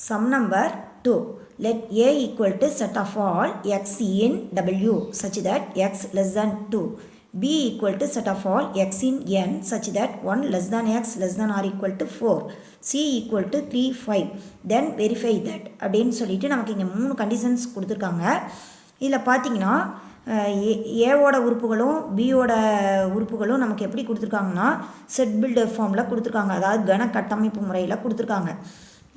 Sum number 2. Let A equal to set of all x in W such that x less than 2. B equal to set of all x in N such that 1 less than x less than or equal to 4. C equal to 3, 5. Then verify that. அப்படின்னு சொல்லிட்டு நமக்கு இங்கே 3 conditions கொடுத்துருக்காங்க. இதில் பார்த்தீங்கன்னா ஏவோட உறுப்புகளும் பியோட உறுப்புகளும் நமக்கு எப்படி கொடுத்துருக்காங்கன்னா செட் பில்டர் ஃபார்மில் கொடுத்துருக்காங்க. அதாவது கன கட்டமைப்பு முறையில் கொடுத்துருக்காங்க.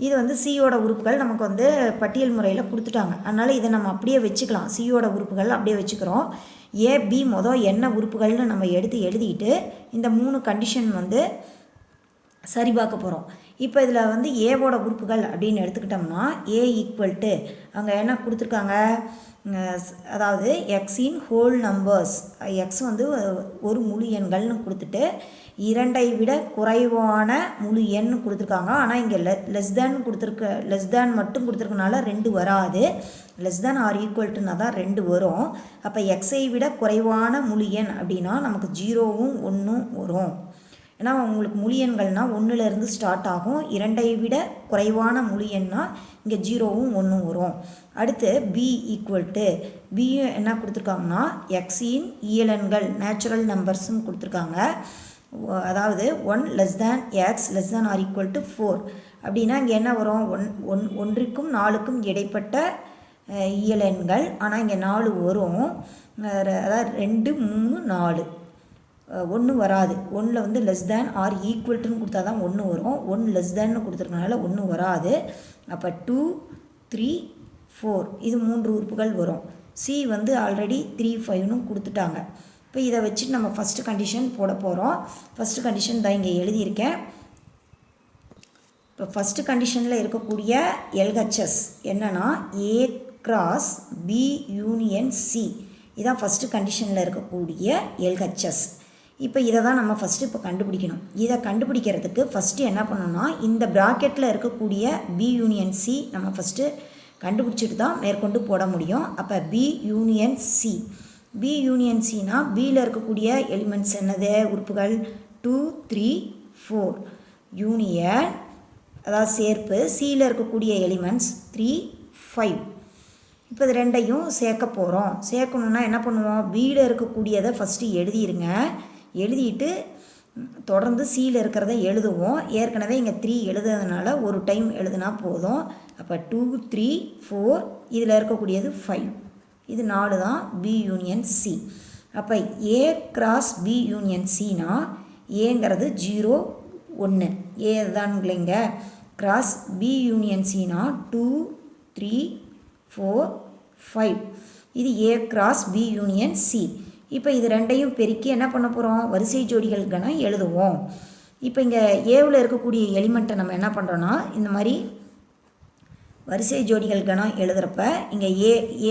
இது வந்து சியோட உறுப்புகள் நமக்கு வந்து பட்டியல் முறையில் கொடுத்துட்டாங்க. அதனால் இதை நம்ம அப்படியே வச்சுக்கலாம். சியோட உறுப்புகள் அப்படியே வச்சுக்கிறோம். ஏ பி மொதல் என்ன உறுப்புகள்னு நம்ம எழுதிட்டு இந்த 3 கண்டிஷன் வந்து சரி பார்க்க போகிறோம். இப்போ இதில் வந்து ஏவோட உறுப்புகள் அப்படின்னு எடுத்துக்கிட்டோம்னா ஏ ஈக்குவல் டு அங்கே என்ன கொடுத்துருக்காங்க, அதாவது எக்ஸின் ஹோல் நம்பர்ஸ், எக்ஸ் வந்து ஒரு முழு எண்கள்னு கொடுத்துட்டு 2ஐ விட குறைவான முழு எண் கொடுத்துருக்காங்க. ஆனால் இங்கே லெஸ் தேன் மட்டும் கொடுத்துருக்கனால 2 வராது. லெஸ் தேன் ஆர் ஈக்குவல்ட்டுனா தான் 2 வரும். அப்போ எக்ஸை விட குறைவான முழு எண் அப்படின்னா நமக்கு 0வும் 1ம் வரும். ஏன்னா உங்களுக்கு முழு எண்கள்னால் 1லேருந்து ஸ்டார்ட் ஆகும். 2ஐ விட குறைவான முழு எண்ணா இங்கே 0வும் 1ம் வரும். அடுத்து பி ஈக்குவல் டு பியும் என்ன கொடுத்துருக்காங்கன்னா எக்ஸின் இயலெண்கள் நேச்சுரல் நம்பர்ஸ்ன்னு கொடுத்துருக்காங்க. அதாவது 1 less than x less than or equal to 4 அப்படின்னா இங்கே என்ன வரும், 1க்கும் 4க்கும் இடைப்பட்ட இயலெண்கள். ஆனால் இங்கே 4 வரும். அதாவது 2, 3, 4 1 வராது. 1ல் வந்து லெஸ் தேன் ஆர் ஈக்குவல்ட்டுன்னு கொடுத்தா தான் 1 வரும். 1 லெஸ் தேன்னு கொடுத்துருக்கனால 1 வராது. அப்போ 2, 3, 4 இது 3 உறுப்புகள் வரும். சி வந்து ஆல்ரெடி 3, 5ன்னு கொடுத்துட்டாங்க. இப்போ இதை வச்சுட்டு நம்ம ஃபஸ்ட்டு கண்டிஷன் போட போகிறோம். ஃபஸ்ட்டு கண்டிஷன் தான் இங்கே எழுதியிருக்கேன். இப்போ ஃபஸ்ட்டு கண்டிஷனில் இருக்கக்கூடிய எல்ஹெச்எஸ் என்னென்னா A cross B union C, இதான் ஃபஸ்ட்டு கண்டிஷனில் இருக்கக்கூடிய எல்ஹெச்எஸ். இப்போ இதை தான் நம்ம ஃபஸ்ட்டு இப்போ கண்டுபிடிக்கணும். இதை கண்டுபிடிக்கிறதுக்கு ஃபஸ்ட்டு என்ன பண்ணணும்னா இந்த ப்ராக்கெட்டில் இருக்கக்கூடிய பி யூனியன் சி நம்ம ஃபஸ்ட்டு கண்டுபிடிச்சிட்டு தான் மேற்கொண்டு போட முடியும். அப்போ B union C, B union சினா பியில் இருக்கக்கூடிய எலிமெண்ட்ஸ் என்னது, உறுப்புகள் 2, 3, 4 யூனியன் அதாவது சேர்ப்பு, சியில் இருக்கக்கூடிய எலிமெண்ட்ஸ் 3, 5. இப்போ இது ரெண்டையும் சேர்க்க போகிறோம். சேர்க்கணுன்னா என்ன பண்ணுவோம், பியில் இருக்கக்கூடியதை ஃபஸ்ட்டு எழுதிடுங்க. எழுதிட்டு தொடர்ந்து சியில் இருக்கிறத எழுதுவோம். ஏற்கனவே இங்கே 3 எழுதுறதுனால ஒரு டைம் எழுதுனா போதும். அப்போ 2, 3, 4 இதில் இருக்கக்கூடியது 5, இது 4 தான் பி யூனியன் சி. அப்போ ஏ கிராஸ் பி யூனியன் சினா ஏங்கிறது 0, 1 ஏ தான்ங்களேங்க. கிராஸ் பி யூனியன் சினா 2, 3, 4, 5 இது A cross B union C. இப்போ இது ரெண்டையும் பெருக்கி என்ன பண்ண போகிறோம், வரிசை ஜோடிகள் கணம் எழுதுவோம். இப்போ இங்கே ஏவில் இருக்கக்கூடிய எலிமெண்ட்டை நம்ம என்ன பண்ணுறோன்னா இந்த மாதிரி வரிசை ஜோடிகள் கணம் எழுதுகிறப்ப இங்கே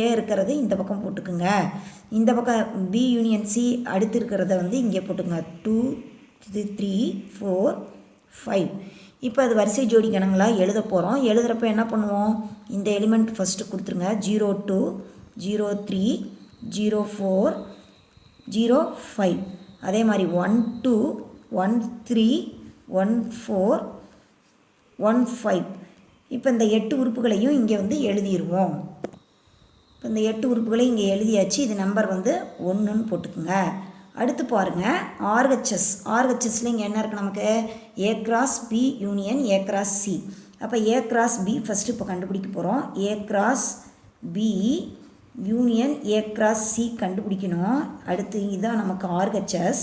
ஏ இருக்கிறது இந்த பக்கம் போட்டுக்குங்க. இந்த பக்கம் பி யூனியன் சி அடுத்து இருக்கிறத வந்து இங்கே போட்டுக்குங்க. 2, 3, 4, 5 இப்போ அது வரிசை ஜோடி கணங்களாக எழுத போகிறோம். எழுதுகிறப்ப என்ன பண்ணுவோம், இந்த எலிமெண்ட் ஃபஸ்ட்டு கொடுத்துருங்க. 0, 2, 0, 3, 0, 4, 0, 5 அதே மாதிரி 1, 2, 1, 3, 1, 4, 1, 5 இப்போ இந்த 8 உறுப்புகளையும் இங்கே வந்து எழுதிடுவோம். இப்போ இந்த 8 உறுப்புகளையும் இங்கே எழுதியாச்சு. இது நம்பர் வந்து 1ன்னு போட்டுக்குங்க. அடுத்து பாருங்கள் ஆர்ஹெச்எஸில் இங்கே என்ன இருக்குது நமக்கு, A cross B union A cross C. அப்போ ஏ கிராஸ் பி ஃபஸ்ட்டு இப்போ கண்டுபிடிக்க போகிறோம். A cross B union A cross C கண்டுபிடிக்கணும். அடுத்து இதுதான் நமக்கு ஆர்ஹெச்எஸ்.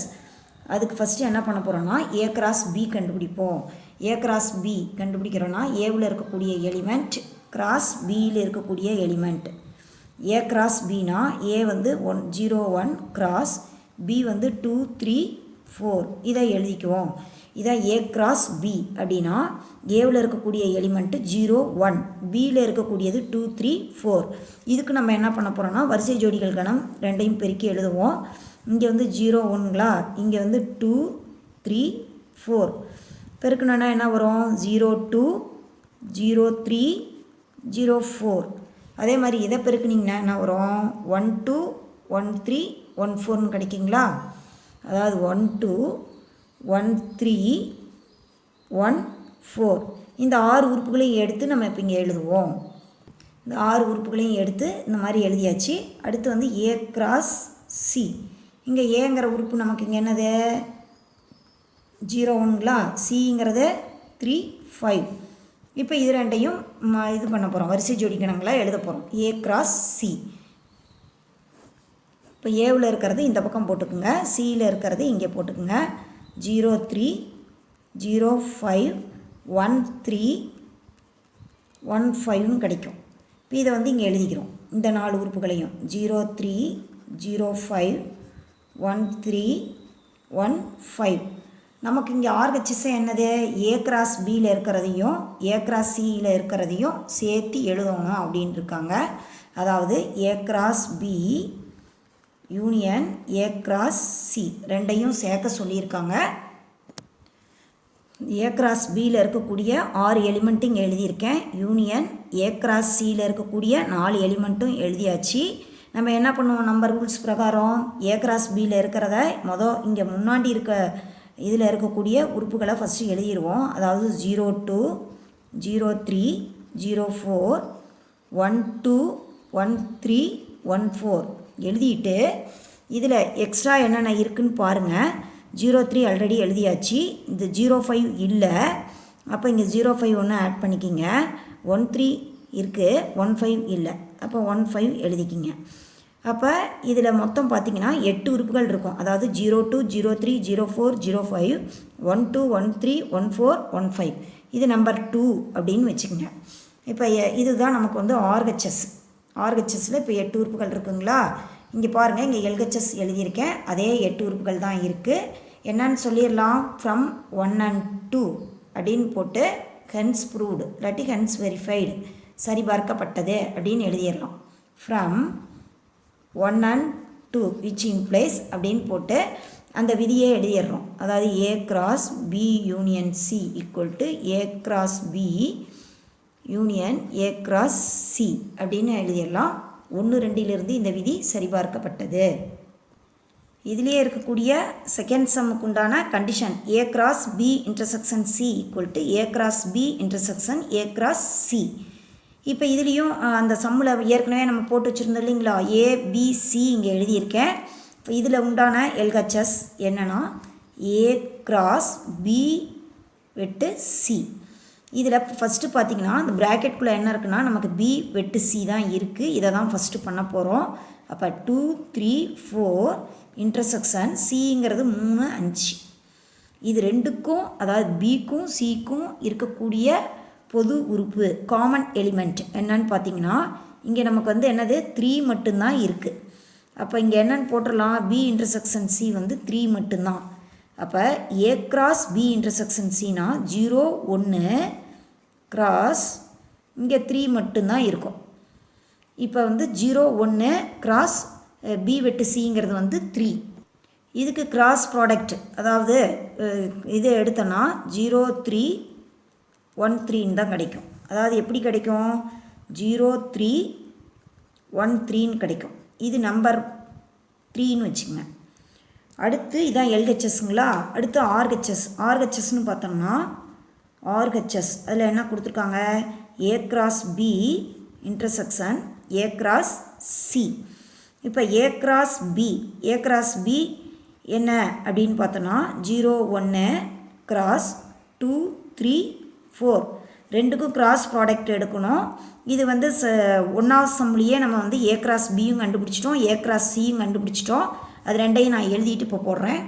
அதுக்கு ஃபஸ்ட்டு என்ன பண்ண போகிறோன்னா ஏ கிராஸ் பி கண்டுபிடிப்போம். ஏ கிராஸ் பி கண்டுபிடிக்கிறோன்னா ஏவில் இருக்கக்கூடிய எலிமெண்ட் கிராஸ் பியில் இருக்கக்கூடிய எலிமெண்ட். ஏ கிராஸ் பினா ஏ வந்து 0, 1 கிராஸ் பி வந்து 2, 3, 4 இதை எழுதிக்குவோம். இதான் ஏ கிராஸ் பி அப்படின்னா ஏவில் இருக்கக்கூடிய எலிமெண்ட்டு 0, 1 பியில் இருக்கக்கூடியது 2, 3, 4. இதுக்கு நம்ம என்ன பண்ண போகிறோம்னா வரிசை ஜோடிகள் கணம் ரெண்டையும் பெருக்கி எழுதுவோம். இங்கே வந்து 0, 1ங்களா, இங்கே வந்து 2, 3, 4 பெருக்கணுன்னா என்ன வரும், 0, 2, 0, 3, 0, 4. அதே மாதிரி இதை பெருக்குனிங்கன்னா என்ன வரும், 1, 2, 1, 3, 1, 4ன்னு கிடைக்குங்களா. அதாவது 1, 2, 1, 3, 1, 4 இந்த 6 உறுப்புகளையும் எடுத்து நம்ம இப்போ இங்கே எழுதுவோம். இந்த 6 உறுப்புகளையும் எடுத்து இந்த மாதிரி எழுதியாச்சு. அடுத்து வந்து A cross C. இங்கே ஏங்கிற உறுப்பு நமக்கு இங்கே என்னது 0 சிங்கிறது 3 5. இப்போ இது ரெண்டையும் இது பண்ண போகிறோம், வரிசை ஜோடிக்கணங்களா எழுத போகிறோம். A cross C. இப்போ ஏவில் இருக்கிறது இந்த பக்கம் போட்டுக்குங்க, சியில் இருக்கிறது இங்கே போட்டுக்குங்க. 0 3 0 5 1 3 1 5ன்னு கிடைக்கும். இப்போ இதை வந்து இங்கே எழுதிக்கிறோம், இந்த 4 உறுப்புகளையும் 0 3 0 5 1 3 1 5. நமக்கு இங்கே RHS என்னது A cross Bயில் இருக்கிறதையும் A cross Cயில் இருக்கிறதையும் சேர்த்து எழுதணும் அப்படின்னு இருக்காங்க. அதாவது A cross B union A cross C ரெண்டையும் சேர்க்க சொல்லியிருக்காங்க. A cross Bயில் இருக்கக்கூடிய 6 எலிமெண்ட்டும் இங்கே எழுதியிருக்கேன். யூனியன் A cross Cயில் இருக்கக்கூடிய 4 எலிமெண்ட்டும் எழுதியாச்சு. நம்ம என்ன பண்ணுவோம், நம்பர் ரூல்ஸ் பிரகாரம் A cross Bயில் இருக்கிறத இங்கே முன்னாடி இருக்க இதில் இருக்கக்கூடிய உறுப்புகளை ஃபஸ்ட்டு எழுதிடுவோம். அதாவது 0 2 0 3 0 4 1 2 1 3 1 4 எழுதிட்டு இதில் எக்ஸ்ட்ரா என்னென்ன இருக்குதுன்னு பாருங்கள். 0 3 ஆல்ரெடி எழுதியாச்சு. இந்த 0 5 இல்லை, அப்போ இங்கே 0 5 ஒன்று ஆட் பண்ணிக்கிங்க. 1 3 இருக்குது, 1 5 இல்லை, அப்போ 1 5 எழுதிக்கிங்க. அப்போ இதில் மொத்தம் பார்த்திங்கன்னா 8 உறுப்புகள் இருக்கும். அதாவது 0 2 0 3 0 4 0 5 1 2 1 3 1 4 1 5. இது நம்பர் 2 அப்படின்னு வச்சுக்கோங்க. இப்போ இதுதான் நமக்கு வந்து RHSல இப்போ 8 உறுப்புகள் இருக்குங்களா. இங்கே பாருங்கள், இங்கே LHS எழுதியிருக்கேன், அதே 8 உறுப்புகள் தான் இருக்குது. என்னன்னு சொல்லிடலாம், ஃப்ரம் 1 and 2 அப்படின்னு போட்டு ஹென்ஸ் ப்ரூவ்டு இல்லாட்டி ஹென்ஸ் வெரிஃபைடு சரிபார்க்கப்பட்டது அப்படின்னு எழுதிடலாம். ஃப்ரம் 1 and 2 which implies அப்படின்னு போட்டு அந்த விதியை எழுதிடுறோம். அதாவது A cross B union C equal to A cross B union A cross C அப்படின்னு எழுதிடலாம். 1 2லிருந்து இந்த விதி சரிபார்க்கப்பட்டது. இதிலேயே இருக்கக்கூடிய செகண்ட் சம்முக்கு உண்டான condition A cross B intersection C equal to A cross B intersection A cross C. இப்போ இதுலேயும் அந்த சம்மில் ஏற்கனவே நம்ம போட்டு வச்சுருந்தோம் இல்லைங்களா, ABC இங்கே எழுதியிருக்கேன். இப்போ இதில் உண்டான LHS என்னென்னா A cross B வெட்டு C. இதில் ஃபஸ்ட்டு பார்த்திங்கன்னா இந்த ப்ராக்கெட்குள்ளே என்ன இருக்குன்னா நமக்கு B வெட்டு C தான் இருக்குது. இதை தான் ஃபஸ்ட்டு பண்ண போகிறோம். அப்போ 2 3 4 இன்டர்செக்ஷன் Cங்கிறது 3 5. இது ரெண்டுக்கும், அதாவது Bக்கும் Cக்கும் இருக்கக்கூடிய பொது உறுப்பு காமன் எலிமெண்ட் என்னன்னு பார்த்தீங்கன்னா இங்கே நமக்கு வந்து என்னது 3 மட்டும்தான் இருக்குது. அப்போ இங்கே என்னென்னு போட்டுடலாம், B இன்டர்செக்ஷன் C வந்து 3 மட்டும்தான். அப்போ A cross B இன்டர்செக்ஷன் Cனா 0 1 கிராஸ் இங்கே 3 மட்டும்தான் இருக்கும். இப்போ வந்து 0 1 கிராஸ் B வெட்டு Cங்கிறது வந்து 3. இதுக்கு கிராஸ் ப்ராடக்ட், அதாவது இது எடுத்தோன்னா 0 3 1 3ன்னு தான் கிடைக்கும். அதாவது எப்படி கிடைக்கும், 0 3 1 3ன்னு கிடைக்கும். இது நம்பர் 3ன்னு வச்சுக்கோங்க. அடுத்து இதான் LHSங்களா. அடுத்து RHSன்னு பார்த்தோம்னா RHS அதில் என்ன கொடுத்துருக்காங்க, A cross B intersection A cross C. இப்போ A cross B என்ன அப்படின்னு பார்த்தோன்னா 0 1 கிராஸ் 2 3 4 ரெண்டுக்கும் கிராஸ் ப்ராடக்ட் எடுக்கணும். இது வந்து 1வது சம்லேயே நம்ம வந்து A cross Bயும் கண்டுபிடிச்சிட்டோம், A cross Cயும் கண்டுபிடிச்சிட்டோம். அது ரெண்டையும் நான் எழுதிட்டு இப்போ போடுறேன்.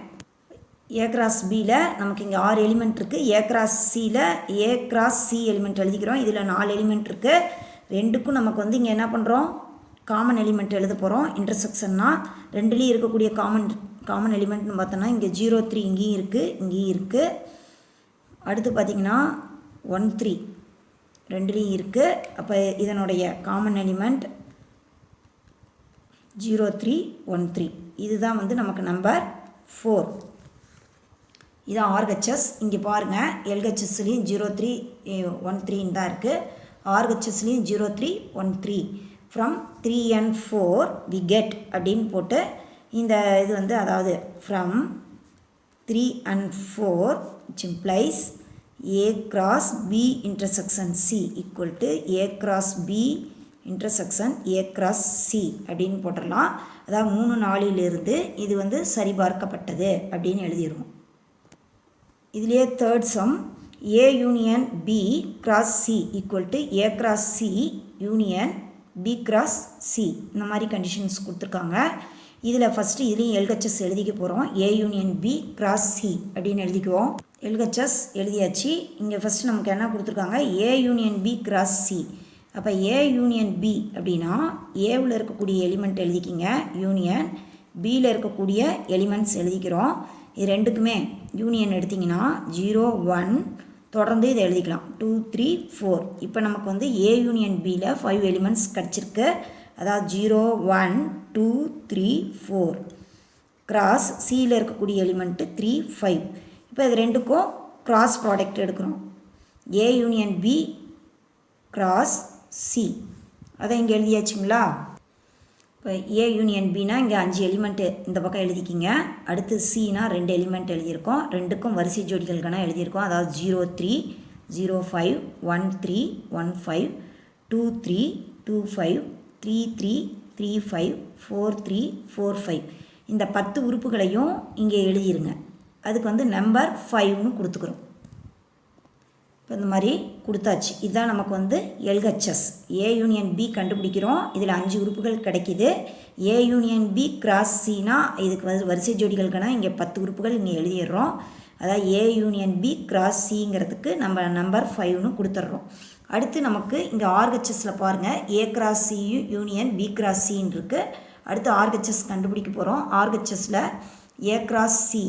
A cross Bயில் நமக்கு இங்கே 6 எலிமெண்ட் இருக்குது. A cross Cயில் A cross C எலிமெண்ட் எழுதிக்கிறோம். இதில் 4 எலிமெண்ட் இருக்குது. ரெண்டுக்கும் நமக்கு வந்து இங்கே என்ன பண்ணுறோம், காமன் எலிமெண்ட் எழுத போகிறோம். இன்டர்செக்ஷன்னா ரெண்டுலேயும் இருக்கக்கூடிய காமன் எலிமெண்ட்னு பார்த்தோன்னா இங்கே 0 3 இங்கேயும் இருக்குது. அடுத்து பார்த்திங்கன்னா 1 3 ரெண்டுலேயும் இருக்குது. அப்போ இதனுடைய காமன் எலிமெண்ட் 0 3 1 3. இதுதான் வந்து நமக்கு நம்பர் 4. இதான் RHS. இங்கே பாருங்கள், LHSலேயும் 0 3 1 3ன்னு தான் இருக்குது. RHSலேயும் 0 3 1 3. ஃப்ரம் 3 and 4 we get அப்படின்னு போட்டு இந்த இது வந்து அதாவது from 3 and 4 which implies A cross B intersection C equal to A cross B intersection A cross C அப்படின்னு போட்டுடலாம். அதாவது 3 4 இது வந்து சரிபார்க்கப்பட்டது அப்படின்னு எழுதிடுவோம். இதுலேயே third sum A union B cross C equal to A cross C union B cross C இந்த மாதிரி conditions கொடுத்துருக்காங்க. இதில் ஃபஸ்ட்டு இதுலேயும் LHS எழுதிக்க போகிறோம். A union B cross C அப்படின்னு எழுதிக்குவோம். LHS எழுதியாச்சு. இங்கே ஃபஸ்ட்டு நமக்கு என்ன கொடுத்துருக்காங்க, A union B cross C. அப்போ A union B அப்படின்னா ஏவில் இருக்கக்கூடிய எலிமெண்ட் எழுதிக்கிங்க யூனியன், பியில் இருக்கக்கூடிய எலிமெண்ட்ஸ் எழுதிக்கிறோம். இது ரெண்டுக்குமே யூனியன் எடுத்திங்கன்னா 0 1 தொடர்ந்து இதை எழுதிக்கலாம் 2 3 4. இப்போ நமக்கு வந்து A union Bயில் 5 எலிமெண்ட்ஸ் கிடச்சிருக்கு. அதாவது 0 1 2 3 4 கிராஸ் சியில் இருக்கக்கூடிய எலிமெண்ட்டு 3 5. இப்போ இது ரெண்டுக்கும் கிராஸ் ப்ராடக்ட் எடுக்கிறோம். A union B cross C அதை இங்கே எழுதியாச்சுங்களா. இப்போ A union Bனா இங்கே 5 எலிமெண்ட்டு இந்த பக்கம் எழுதிக்கிங்க. அடுத்து Cனா 2 எலிமெண்ட் எழுதியிருக்கோம். ரெண்டுக்கும் வரிசை ஜோடிகளுக்கான எழுதியிருக்கோம். அதாவது 0 3 0 5 1 3 1 5 2 3 2 5 3 3 3 5 4 3 4 5. இந்த 10 உறுப்புகளையும் இங்கே எழுதிருங்க. அதுக்கு வந்து நம்பர் 5ன்னு கொடுத்துக்கிறோம். இப்போ இந்த மாதிரி கொடுத்தாச்சு. இதுதான் நமக்கு வந்து LHS. A union B கண்டுபிடிக்கிறோம். இதில் 5 உறுப்புகள் கிடைக்கிது. A union B கிராஸ் Cனா இதுக்கு வந்து வரிசை ஜோடிகளுக்குனா இங்கே 10 உறுப்புகள் இங்கே எழுதிடுறோம். அதாவது A union B கிராஸ் Cங்கிறதுக்கு நம்ம நம்பர் 5ன்னு கொடுத்துட்றோம். அடுத்து நமக்கு இங்கே RHSல பாருங்கள் A cross C union B cross Cன்னு இருக்குது. அடுத்து RHS கண்டுபிடிக்க போகிறோம். RHSல A cross C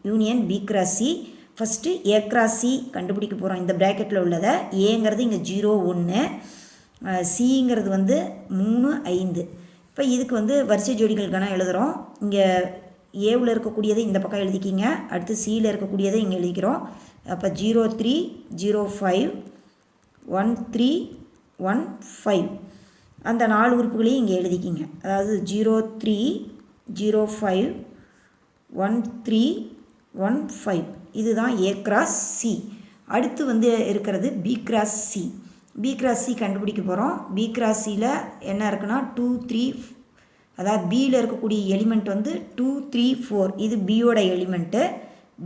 union B cross C. First A cross C கண்டுபிடிக்க போகிறோம். இந்த ப்ராக்கெட்டில் உள்ளதை ஏங்கிறது இங்கே 0 1, சிங்கிறது வந்து 3 5. இப்போ இதுக்கு வந்து வரிசை ஜோடிகளுக்கான எழுதுகிறோம். இங்கே ஏவில் இருக்கக்கூடியதை இந்த பக்கம் எழுதிக்கிங்க. அடுத்து சியில் இருக்கக்கூடியதை இங்கே எழுதிக்கிறோம். அப்போ 0 3 0 5 1 3 1 5 அந்த 4 உறுப்புகளையும் இங்கே எழுதிக்கிங்க. அதாவது 0 3 0 5 1 3 1 5 இதுதான் A கிராஸ் C. அடுத்து வந்து இருக்கிறது B cross C. B cross C கண்டுபிடிக்க போகிறோம். B கிராஸ் Cயில் என்ன இருக்குன்னா 2 3 அதாவது பியில் இருக்கக்கூடிய எலிமெண்ட் வந்து 2 3 4 இது பியோட எலிமெண்ட்டு.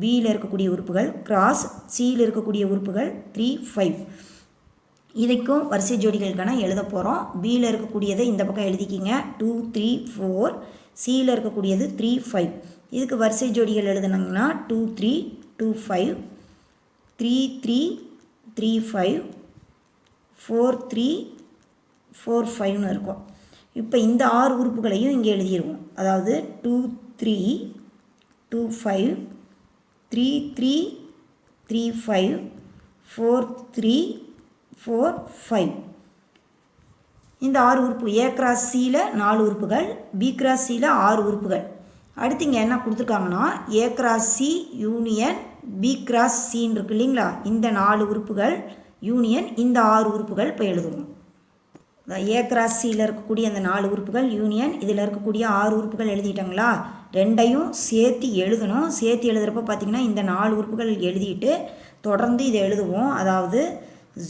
பியில் இருக்கக்கூடிய உறுப்புகள் கிராஸ் சியில் இருக்கக்கூடிய உறுப்புகள் 3 5. இதைக்கும் வரிசை ஜோடிகளுக்கான எழுத போகிறோம். பியில் இருக்கக்கூடியதை இந்த பக்கம் எழுதிக்கிங்க 2 3 4. சியில் இருக்கக்கூடியது 3 5. இதுக்கு வரிசை ஜோடிகள் எழுதுனாங்கன்னா 2 3 2 5 3 3 3 5 4 3 4 5ன்னு இருக்கும். இப்போ இந்த 6 உறுப்புகளையும் இங்கே எழுதிடுவோம். அதாவது 2 3 2 5 3 3 3 5 4 3 4 5. இந்த 6 உறுப்பு A கிராஸ் Cயில் 4 உறுப்புகள், B கிராஸ் Cயில் 6 உறுப்புகள். அடுத்து இங்கே என்ன கொடுத்துருக்காங்கன்னா A cross C union B cross Cன்னு இருக்கு இல்லைங்களா. இந்த 4 உறுப்புகள் யூனியன் இந்த 6 உறுப்புகள் இப்போ எழுதுவோம். A கிராஸ் Cயில் இருக்கக்கூடிய அந்த 4 உறுப்புகள் யூனியன் இதில் இருக்கக்கூடிய 6 உறுப்புகள் எழுதிட்டாங்களா. ரெண்டையும் சேர்த்து எழுதணும். சேர்த்து எழுதுகிறப்ப பார்த்திங்கன்னா இந்த 4 உறுப்புகள் எழுதிட்டு தொடர்ந்து இதை எழுதுவோம். அதாவது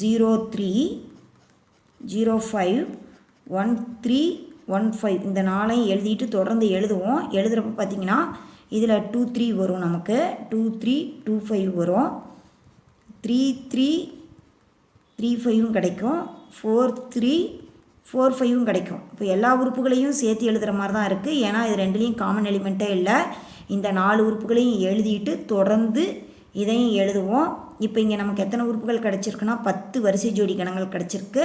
0 3 0 5 1 3 1 5 இந்த 4ஐயும் எழுதிட்டு தொடர்ந்து எழுதுவோம். எழுதுகிறப்ப பார்த்திங்கன்னா இதில் 2 3 வரும். நமக்கு 2 3 2 5 வரும். 3 3 3 5ம் கிடைக்கும். 4 3 4 5ம் கிடைக்கும். இப்போ எல்லா உறுப்புகளையும் சேர்த்து எழுதுகிற மாதிரி தான் இருக்குது. ஏன்னா இது ரெண்டுலேயும் காமன் எலிமெண்ட்டே இல்லை. இந்த 4 உறுப்புகளையும் எழுதிட்டு தொடர்ந்து இதையும் எழுதுவோம். இப்போ இங்கே நமக்கு எத்தனை உறுப்புகள் கிடச்சிருக்குன்னா 10 வரிசை ஜோடி கணங்கள் கிடச்சிருக்கு.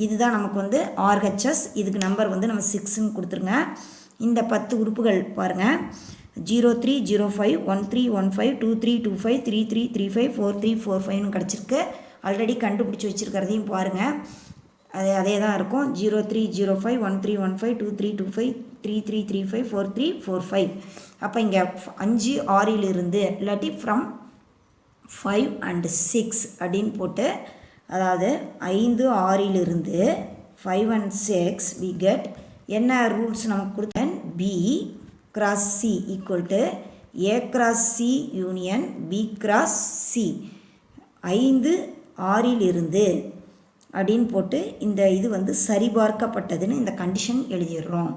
இதுதான் நமக்கு வந்து RHS. இதுக்கு நம்பர் வந்து நம்ம 6ன்னு கொடுத்துருங்க. இந்த 10 உறுப்புகள் பாருங்கள் 0 3 0 5 1 3 1 5 2 3 2 5 3 3 3 5 4 3 4 5ன்னு கிடச்சிருக்கு. ஆல்ரெடி கண்டுபிடிச்சி வச்சுருக்கிறதையும் பாருங்கள். அதே தான் இருக்கும். 0 3 0 5 1 3 1 5 2 3 2 5 3 3 3 5 4 3 4 5. அப்போ இங்கே 5 6லிருந்து இல்லாட்டி ஃப்ரம் 5 and 6 அப்படின்னு போட்டு, அதாவது 5 6லிருந்து 5 and 6 we get என்ன ரூல்ஸ் நமக்கு கொடுத்தேன். B cross C equal to A cross C union B cross C. 5 6லிருந்து அப்படின்னு போட்டு இந்த இது வந்து சரிபார்க்கப்பட்டதுன்னு இந்த கண்டிஷன் எழுதிடுறோம்.